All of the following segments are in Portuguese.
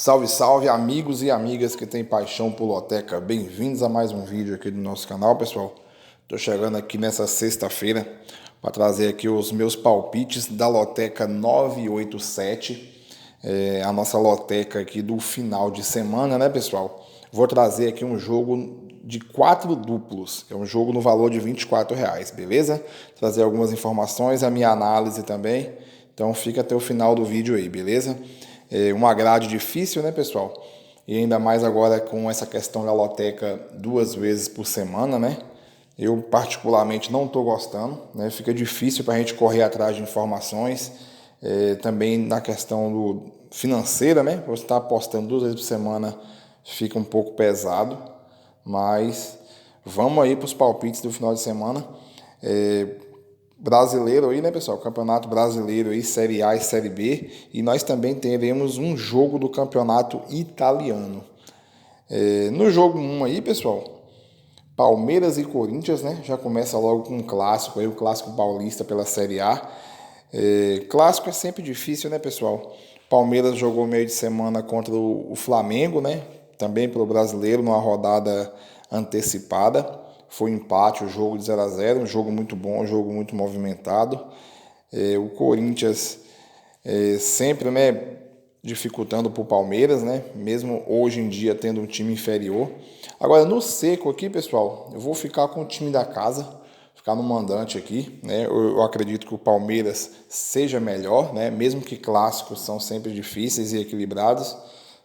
Salve, salve, amigos e amigas que têm paixão por loteca. Bem-vindos a mais um vídeo aqui do nosso canal, pessoal. Tô chegando aqui nessa sexta-feira para trazer aqui os meus palpites da loteca 987. A nossa loteca aqui do final de semana, né, pessoal? Vou trazer aqui um jogo de 4 duplos. É um jogo no valor de R$ 24, beleza? Trazer algumas informações, a minha análise também. Então fica até o final do vídeo aí, beleza? Uma grade difícil, né, pessoal? E ainda mais agora com essa questão da loteca 2 vezes por semana, né? Eu particularmente não estou gostando, né? Fica difícil para a gente correr atrás de informações. Também na questão financeira, né? Você está apostando 2 vezes por semana fica um pouco pesado, mas vamos aí para os palpites do final de semana. Brasileiro aí, né, pessoal? Campeonato Brasileiro aí, Série A e Série B. E nós também teremos um jogo do Campeonato Italiano. No jogo 1 aí, pessoal, Palmeiras e Corinthians, né? Já começa logo com um clássico aí, o clássico paulista pela Série A. Clássico é sempre difícil, né, pessoal? Palmeiras jogou meio de semana contra o Flamengo, né? Também pelo Brasileiro, numa rodada antecipada. Foi um empate, o jogo de 0-0, um jogo muito bom, um jogo muito movimentado. O Corinthians sempre, né, dificultando para o Palmeiras, né? Mesmo hoje em dia tendo um time inferior. Agora, no seco aqui, pessoal, eu vou ficar com o time da casa, ficar no mandante aqui, né? Eu acredito que o Palmeiras seja melhor, né? Mesmo que clássicos são sempre difíceis e equilibrados.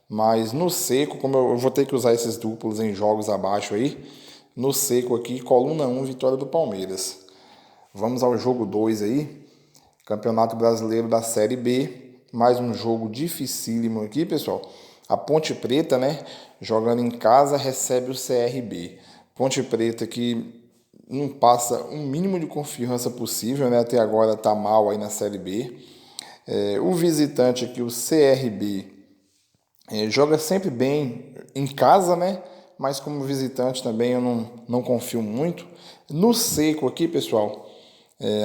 Mas no seco, como eu vou ter que usar esses duplos em jogos abaixo aí, no seco aqui, coluna 1, vitória do Palmeiras. Vamos ao jogo 2 aí, Campeonato Brasileiro da Série B, mais um jogo dificílimo aqui, pessoal. A Ponte Preta, né, jogando em casa, recebe o CRB. Ponte Preta que não passa o mínimo de confiança possível, né, até agora tá mal aí na Série B. O visitante aqui, o CRB, joga sempre bem em casa, né? Mas como visitante também eu não confio muito. No seco aqui, pessoal,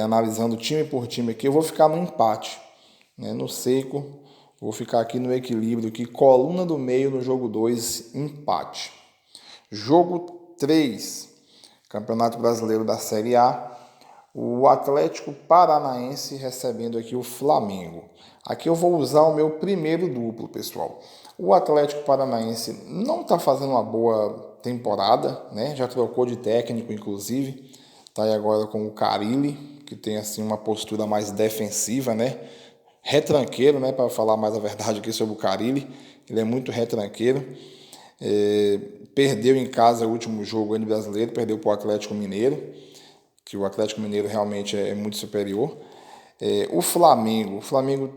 analisando time por time aqui, eu vou ficar no empate, né? No seco, vou ficar aqui no equilíbrio, aqui, coluna do meio no jogo 2, empate. Jogo 3, Campeonato Brasileiro da Série A, o Atlético Paranaense recebendo aqui o Flamengo. Aqui eu vou usar o meu primeiro duplo, pessoal. O Atlético Paranaense não está fazendo uma boa temporada, né? Já trocou de técnico, inclusive. Está aí agora com o Carille, que tem assim uma postura mais defensiva, né? Retranqueiro, né? Para falar mais a verdade aqui sobre o Carille. Ele é muito retranqueiro. Perdeu em casa o último jogo no Brasileiro, perdeu para o Atlético Mineiro, que o Atlético Mineiro realmente é muito superior. O Flamengo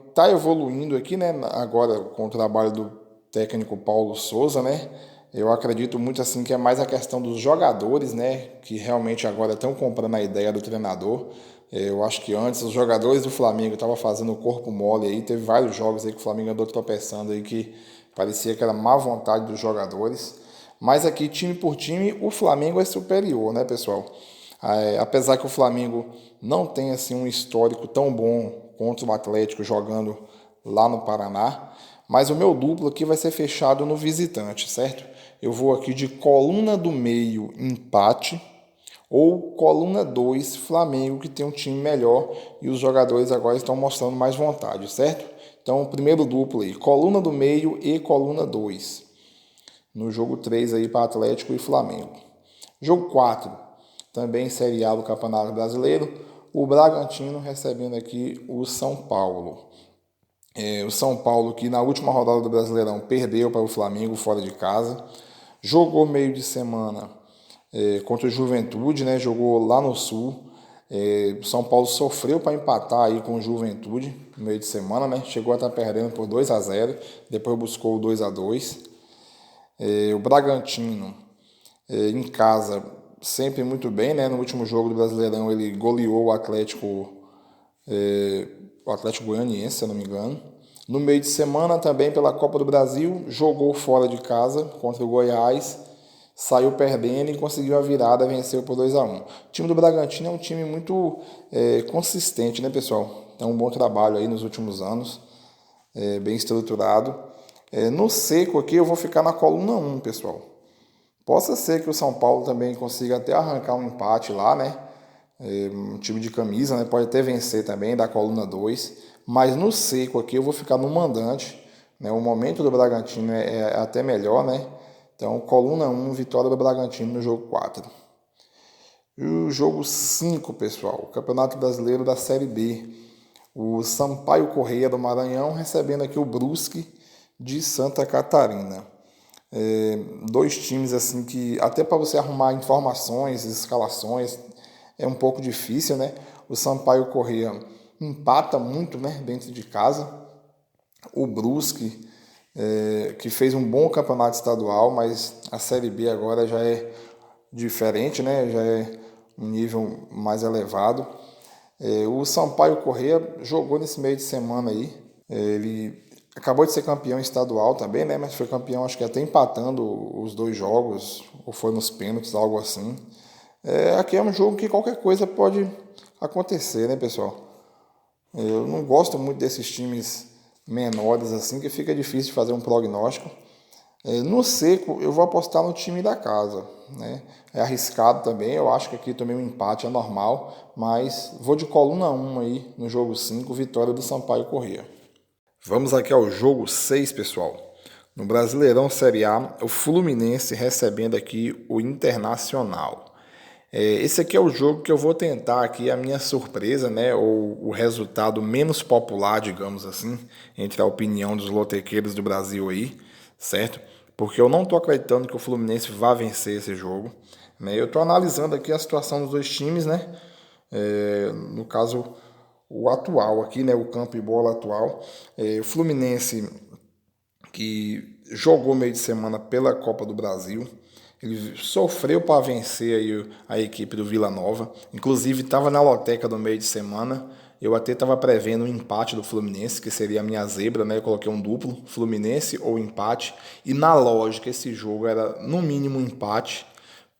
está evoluindo aqui, né? Agora com o trabalho do técnico Paulo Souza, né? Eu acredito muito assim que é mais a questão dos jogadores, né? Que realmente agora estão comprando a ideia do treinador. Eu acho que antes os jogadores do Flamengo estavam fazendo o corpo mole aí. Teve vários jogos aí que o Flamengo andou tropeçando aí que parecia que era má vontade dos jogadores. Mas aqui, time por time, o Flamengo é superior, né, pessoal? Apesar que o Flamengo não tem assim um histórico tão bom contra o Atlético jogando lá no Paraná, mas o meu duplo aqui vai ser fechado no visitante, certo? Eu vou aqui de coluna do meio empate ou coluna 2 Flamengo, que tem um time melhor e os jogadores agora estão mostrando mais vontade, certo? Então, primeiro duplo aí, coluna do meio e coluna 2. No jogo 3 aí para Atlético e Flamengo. Jogo 4, também Série A do Campeonato Brasileiro, o Bragantino recebendo aqui o São Paulo. O São Paulo que na última rodada do Brasileirão perdeu para o Flamengo fora de casa, jogou meio de semana contra o Juventude, né? Jogou lá no Sul. O São Paulo sofreu para empatar aí com o Juventude no meio de semana, né? Chegou a estar perdendo por 2-0, depois buscou o 2-2. O Bragantino em casa sempre muito bem, né? No último jogo do Brasileirão ele goleou o Atlético Goianiense, se eu não me engano. No meio de semana também pela Copa do Brasil, jogou fora de casa contra o Goiás, saiu perdendo e conseguiu a virada, venceu por 2-1. O time do Bragantino é um time muito consistente, né, pessoal? Tem um bom trabalho aí nos últimos anos, bem estruturado. No seco aqui eu vou ficar na coluna 1, pessoal. Possa ser que o São Paulo também consiga até arrancar um empate lá, né? Um time de camisa, né? Pode até vencer também da coluna 2. Mas no seco aqui eu vou ficar no mandante, né? O momento do Bragantino é até melhor, né? Então, coluna 1, vitória do Bragantino no jogo 4. E o jogo 5, pessoal, o Campeonato Brasileiro da Série B. O Sampaio Corrêa do Maranhão recebendo aqui o Brusque de Santa Catarina. Dois times assim que até para você arrumar informações, escalações, é um pouco difícil, né? O Sampaio Corrêa empata muito, né, dentro de casa. O Brusque, que fez um bom campeonato estadual, mas a Série B agora já é diferente, né? Já é um nível mais elevado. O Sampaio Corrêa jogou nesse meio de semana aí. Ele acabou de ser campeão estadual também, né? Mas foi campeão, acho que até empatando os dois jogos, ou foi nos pênaltis, algo assim. Aqui é um jogo que qualquer coisa pode acontecer, né, pessoal? Eu não gosto muito desses times menores assim, que fica difícil de fazer um prognóstico. No seco, eu vou apostar no time da casa, né? É arriscado também, eu acho que aqui também um empate é normal, mas vou de coluna 1 aí no jogo 5, vitória do Sampaio Corrêa. Vamos aqui ao jogo 6, pessoal. No Brasileirão Série A, o Fluminense recebendo aqui o Internacional. Esse aqui é o jogo que eu vou tentar aqui a minha surpresa, né? Ou o resultado menos popular, digamos assim, entre a opinião dos lotequeiros do Brasil aí, certo? Porque eu não tô acreditando que o Fluminense vá vencer esse jogo, né? Eu tô analisando aqui a situação dos dois times, né? No caso, o atual aqui, né? O campo e bola atual. O Fluminense que jogou meio de semana pela Copa do Brasil. Ele sofreu para vencer aí a equipe do Vila Nova. Inclusive estava na loteca do meio de semana. Eu até estava prevendo um empate do Fluminense, que seria a minha zebra, né? Eu coloquei um duplo, Fluminense ou empate. E na lógica esse jogo era no mínimo um empate,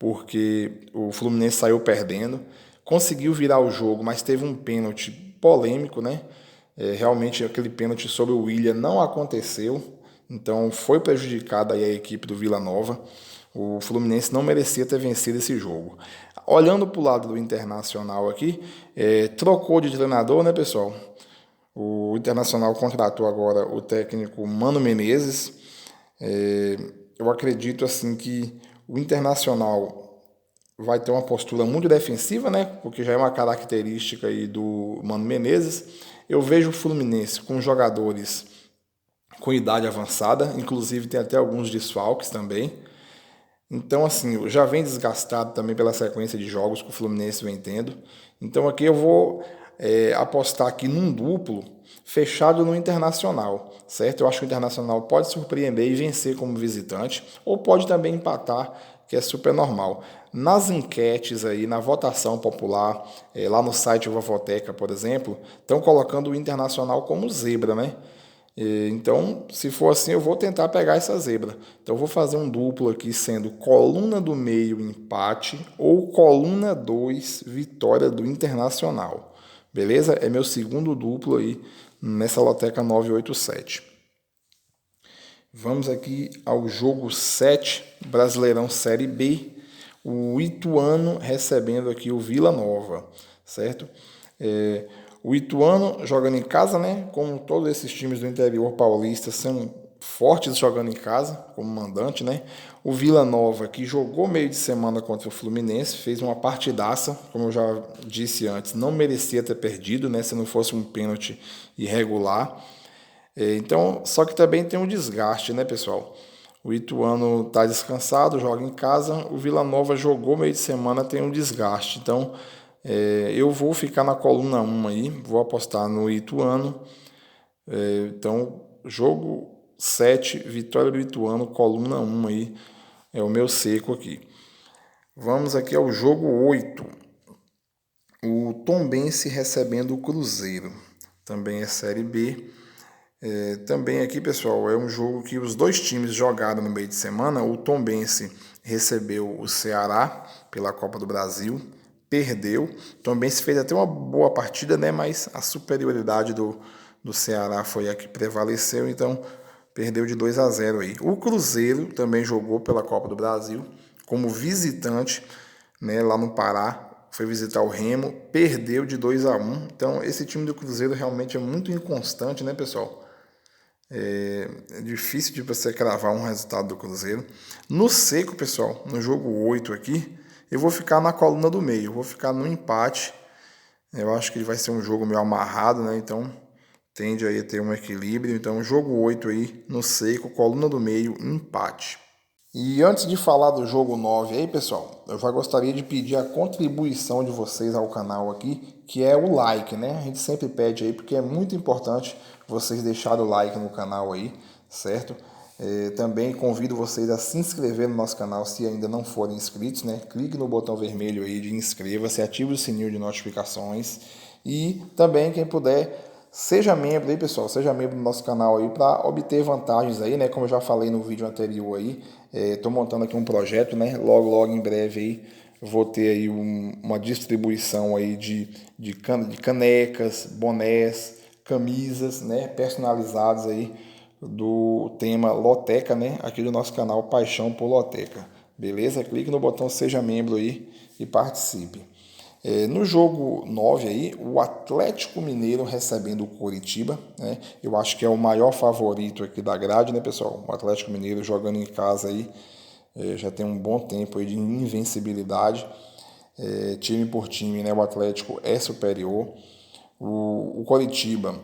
porque o Fluminense saiu perdendo. Conseguiu virar o jogo, mas teve um pênalti polêmico, né? Realmente aquele pênalti sobre o Willian não aconteceu. Então foi prejudicada aí a equipe do Vila Nova. O Fluminense não merecia ter vencido esse jogo. Olhando para o lado do Internacional aqui, trocou de treinador, né, pessoal? O Internacional contratou agora o técnico Mano Menezes. Eu acredito assim que o Internacional vai ter uma postura muito defensiva, né? Porque já é uma característica aí do Mano Menezes. Eu vejo o Fluminense com jogadores com idade avançada, inclusive tem até alguns desfalques também. Então, assim, já vem desgastado também pela sequência de jogos que o Fluminense vem tendo. Então, aqui eu vou apostar aqui num duplo fechado no Internacional, certo? Eu acho que o Internacional pode surpreender e vencer como visitante, ou pode também empatar, que é super normal. Nas enquetes aí, na votação popular, lá no site Vovoteca, por exemplo, estão colocando o Internacional como zebra, né? Então, se for assim, eu vou tentar pegar essa zebra. Então, eu vou fazer um duplo aqui, sendo coluna do meio empate ou coluna 2 vitória do Internacional. Beleza? É meu segundo duplo aí nessa loteca 987. Vamos aqui ao jogo 7, Brasileirão Série B. O Ituano recebendo aqui o Vila Nova, certo? O Ituano jogando em casa, né? Como todos esses times do interior paulista são fortes jogando em casa, como mandante, né? O Vila Nova, que jogou meio de semana contra o Fluminense, fez uma partidaça, como eu já disse antes, não merecia ter perdido, né? Se não fosse um pênalti irregular. Então, só que também tem um desgaste, né, pessoal? O Ituano está descansado, joga em casa. O Vila Nova jogou meio de semana, tem um desgaste. Então, eu vou ficar na coluna 1 aí, vou apostar no Ituano. Então, jogo 7, vitória do Ituano, coluna 1 aí, é o meu seco aqui. Vamos aqui ao jogo 8. O Tombense recebendo o Cruzeiro. Também é Série B. Também aqui, pessoal, é um jogo que os dois times jogaram no meio de semana. O Tombense recebeu o Ceará pela Copa do Brasil, perdeu. O Tombense fez até uma boa partida, né? Mas a superioridade do Ceará foi a que prevaleceu. Então, perdeu de 2-0 aí. O Cruzeiro também jogou pela Copa do Brasil como visitante, né, lá no Pará. Foi visitar o Remo, perdeu de 2-1. Então, esse time do Cruzeiro realmente é muito inconstante, né, pessoal? É difícil de você cravar um resultado do Cruzeiro. No seco, pessoal, no jogo 8 aqui, eu vou ficar na coluna do meio. Eu vou ficar no empate. Eu acho que ele vai ser um jogo meio amarrado, né? Então, tende aí a ter um equilíbrio. Então, jogo 8 aí, no seco, coluna do meio, empate. E antes de falar do jogo 9 aí, pessoal, eu já gostaria de pedir a contribuição de vocês ao canal aqui, que é o like, né? A gente sempre pede aí, porque é muito importante vocês deixarem o like no canal aí, certo? Também convido vocês a se inscrever no nosso canal se ainda não forem inscritos, né? Clique no botão vermelho aí de inscreva-se, ative o sininho de notificações e também quem puder seja membro aí, pessoal, seja membro do nosso canal aí para obter vantagens aí, né? Como eu já falei no vídeo anterior aí, tô montando aqui um projeto, né? Logo em breve aí vou ter aí uma distribuição aí de canecas, bonés, camisas, né? Personalizadas aí do tema Loteca, né? Aqui do nosso canal Paixão por Loteca. Beleza? Clique no botão seja membro aí e participe. No jogo 9 aí, o Atlético Mineiro recebendo o Coritiba, né? Eu acho que é o maior favorito aqui da grade, né, pessoal? O Atlético Mineiro jogando em casa aí, já tem um bom tempo aí de invencibilidade, time por time, né? O Atlético é superior. O Coritiba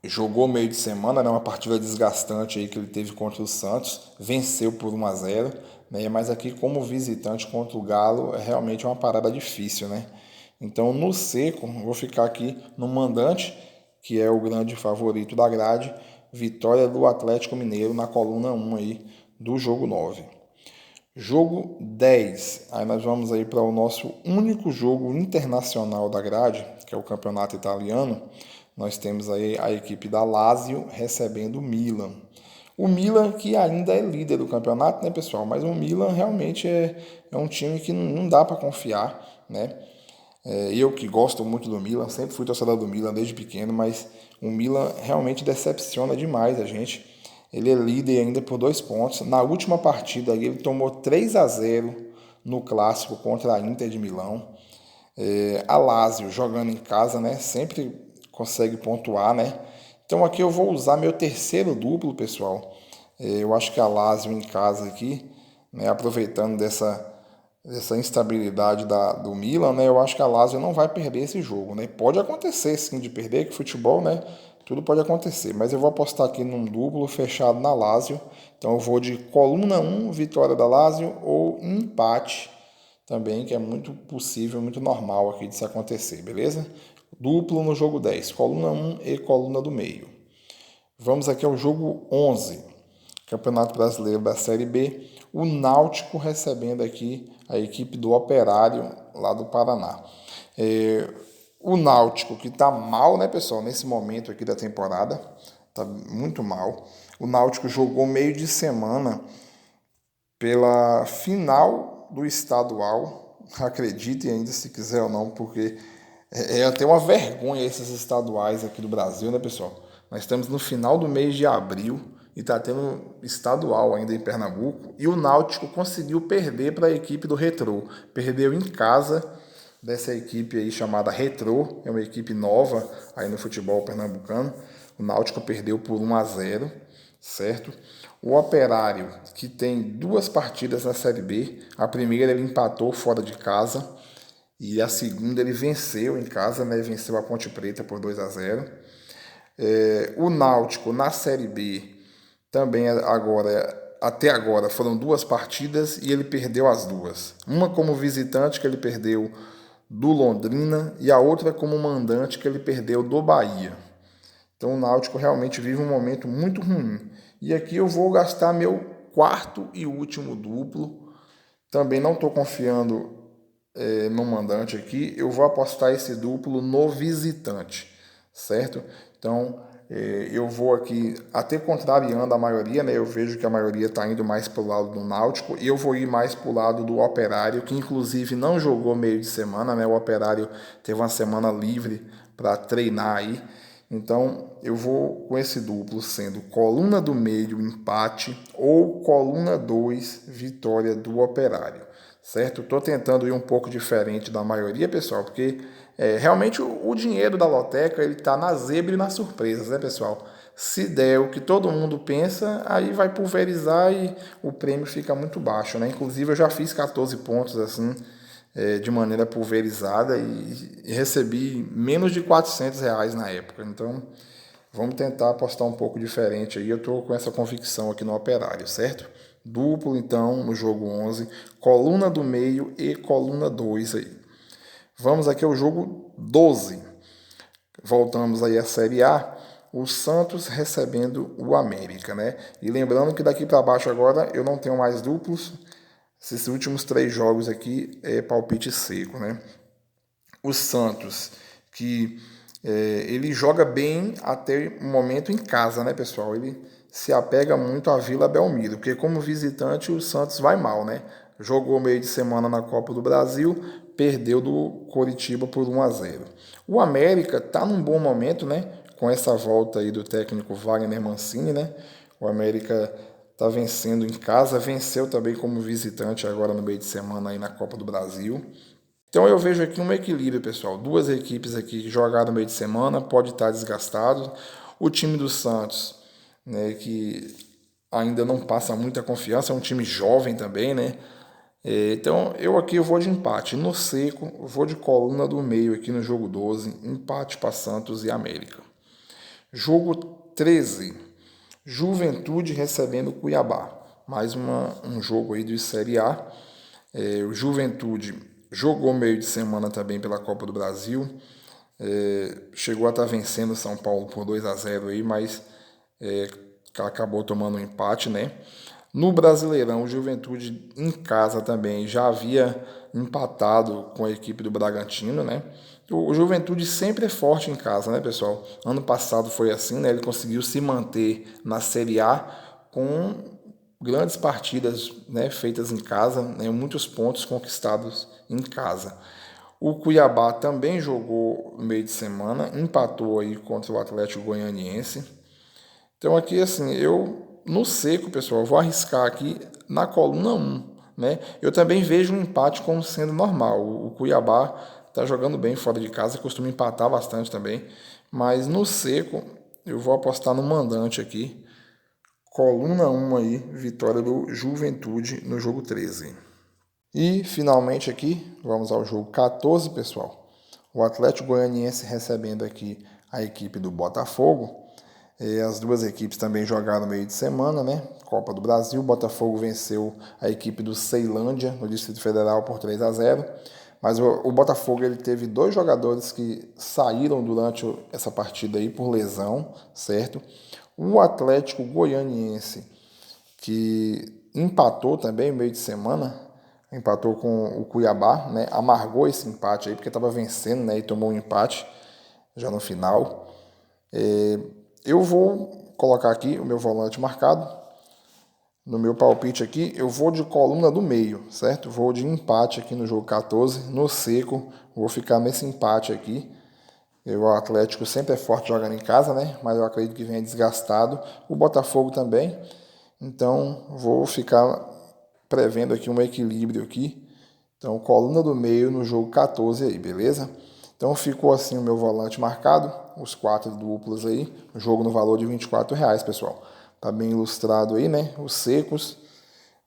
jogou meio de semana, né, uma partida desgastante aí que ele teve contra o Santos, venceu por 1-0, né, mas aqui como visitante contra o Galo é realmente uma parada difícil, né? Então no seco, vou ficar aqui no mandante, que é o grande favorito da grade, vitória do Atlético Mineiro na coluna 1 aí do jogo 9. Jogo 10, aí nós vamos aí para o nosso único jogo internacional da grade, que é o campeonato italiano. Nós temos aí a equipe da Lazio recebendo o Milan. O Milan que ainda é líder do campeonato, né, pessoal? Mas o Milan realmente é um time que não dá para confiar, né? Eu que gosto muito do Milan, sempre fui torcedor do Milan desde pequeno, mas o Milan realmente decepciona demais a gente. Ele é líder ainda por 2 pontos. Na última partida ele tomou 3-0 no clássico contra a Inter de Milão. A Lazio jogando em casa, né? Sempre consegue pontuar, né? Então aqui eu vou usar meu terceiro duplo, pessoal. Eu acho que a Lazio em casa aqui, né? Aproveitando dessa instabilidade do Milan, né? Eu acho que a Lazio não vai perder esse jogo, né? Pode acontecer sim de perder, que futebol, né? Tudo pode acontecer, mas eu vou apostar aqui num duplo fechado na Lazio. Então eu vou de coluna 1, vitória da Lazio, ou empate também, que é muito possível, muito normal aqui de se acontecer, beleza? Duplo no jogo 10, coluna 1 e coluna do meio. Vamos aqui ao jogo 11, Campeonato Brasileiro da Série B, o Náutico recebendo aqui a equipe do Operário lá do Paraná. O Náutico que tá mal, né, pessoal, nesse momento aqui da temporada, tá muito mal. O Náutico jogou meio de semana pela final do estadual, acreditem ainda se quiser ou não, porque é até uma vergonha esses estaduais aqui do Brasil, né, pessoal? Nós estamos no final do mês de abril e está tendo estadual ainda em Pernambuco e o Náutico conseguiu perder para a equipe do Retrô. Perdeu em casa dessa equipe aí chamada Retrô, é uma equipe nova aí no futebol pernambucano. O Náutico perdeu por 1-0, certo? O Operário, que tem 2 partidas na Série B, a primeira ele empatou fora de casa e a segunda ele venceu em casa, né? Venceu a Ponte Preta por 2-0. O Náutico na Série B também até agora foram 2 partidas e ele perdeu as 2. Uma como visitante que ele perdeu do Londrina e a outra como mandante que ele perdeu do Bahia. Então o Náutico realmente vive um momento muito ruim. E aqui eu vou gastar meu quarto e último duplo. Também não estou confiando no mandante aqui. Eu vou apostar esse duplo no visitante, certo? Então eu vou aqui até contrariando a maioria, né? Eu vejo que a maioria está indo mais para o lado do Náutico e eu vou ir mais para o lado do Operário, que inclusive não jogou meio de semana, né? O Operário teve uma semana livre para treinar aí. Então, eu vou com esse duplo sendo coluna do meio, empate, ou coluna 2, vitória do Operário, certo? Estou tentando ir um pouco diferente da maioria, pessoal, porque realmente o dinheiro da loteca ele está na zebra e nas surpresas, né, pessoal? Se der o que todo mundo pensa, aí vai pulverizar e o prêmio fica muito baixo, né? Inclusive, eu já fiz 14 pontos assim, de maneira pulverizada e recebi menos de R$ 400 na época. Então, vamos tentar apostar um pouco diferente aí. Eu estou com essa convicção aqui no Operário, certo? Duplo, então, no jogo 11, coluna do meio e coluna 2 aí. Vamos aqui ao jogo 12. Voltamos aí à Série A. O Santos recebendo o América, né? E lembrando que daqui para baixo agora eu não tenho mais duplos. Esses últimos 3 jogos aqui é palpite seco, né? O Santos, que ele joga bem até o momento em casa, né, pessoal? Ele se apega muito à Vila Belmiro, porque como visitante o Santos vai mal, né? Jogou meio de semana na Copa do Brasil, perdeu do Coritiba por 1-0. O América tá num bom momento, né? Com essa volta aí do técnico Wagner Mancini, né? O América tá vencendo em casa, venceu também como visitante agora no meio de semana aí na Copa do Brasil. Então eu vejo aqui um equilíbrio, pessoal. Duas equipes aqui que jogaram no meio de semana, pode estar desgastado. O time do Santos, né, que ainda não passa muita confiança, é um time jovem também, né? Então eu aqui vou de empate. No seco, vou de coluna do meio aqui no jogo 12, empate para Santos e América. Jogo 13, Juventude recebendo Cuiabá. Mais um jogo aí de Série A. O Juventude jogou meio de semana também pela Copa do Brasil. Chegou a estar vencendo o São Paulo por 2-0 aí, mas acabou tomando um empate, né? No Brasileirão, o Juventude em casa também já havia empatado com a equipe do Bragantino, né? O Juventude sempre é forte em casa, né, pessoal? Ano passado foi assim, né? Ele conseguiu se manter na Série A com grandes partidas, né, feitas em casa, né, muitos pontos conquistados em casa. O Cuiabá também jogou no meio de semana, empatou aí contra o Atlético Goianiense. Então aqui assim, eu no seco, pessoal, vou arriscar aqui na coluna 1, né? Eu também vejo um empate como sendo normal. O Cuiabá está jogando bem fora de casa, costuma empatar bastante também, mas no seco eu vou apostar no mandante aqui. Coluna 1 aí, vitória do Juventude no jogo 13. E finalmente aqui, vamos ao jogo 14, pessoal. O Atlético Goianiense recebendo aqui a equipe do Botafogo. As duas equipes também jogaram no meio de semana, né? Copa do Brasil, o Botafogo venceu a equipe do Ceilândia no Distrito Federal por 3-0. Mas o Botafogo ele teve 2 jogadores que saíram durante essa partida aí por lesão, certo? O Atlético Goianiense, que empatou também no meio de semana, empatou com o Cuiabá, né? Amargou esse empate aí porque estava vencendo, né? E tomou um empate já no final. Eu vou colocar aqui o meu volante marcado. No meu palpite aqui, eu vou de coluna do meio, certo? Vou de empate aqui no jogo 14. No seco, vou ficar nesse empate aqui. O Atlético sempre é forte jogando em casa, né? Mas eu acredito que venha desgastado. O Botafogo também. Então, vou ficar prevendo aqui um equilíbrio aqui. Então, coluna do meio no jogo 14 aí, beleza? Então, ficou assim o meu volante marcado. Os 4 duplos aí. O jogo no valor de R$ 24, pessoal. Tá bem ilustrado aí, né? Os secos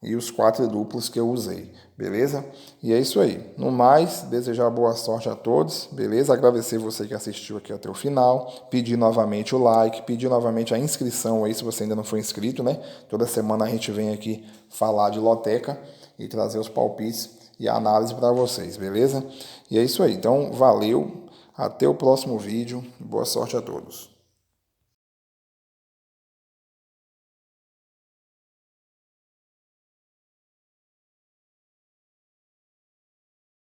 e os 4 duplos que eu usei, beleza? E é isso aí. No mais, desejar boa sorte a todos, beleza? Agradecer você que assistiu aqui até o final, pedir novamente o like, pedir novamente a inscrição aí se você ainda não foi inscrito, né? Toda semana a gente vem aqui falar de loteca e trazer os palpites e a análise para vocês, beleza? E é isso aí. Então, valeu, até o próximo vídeo, boa sorte a todos.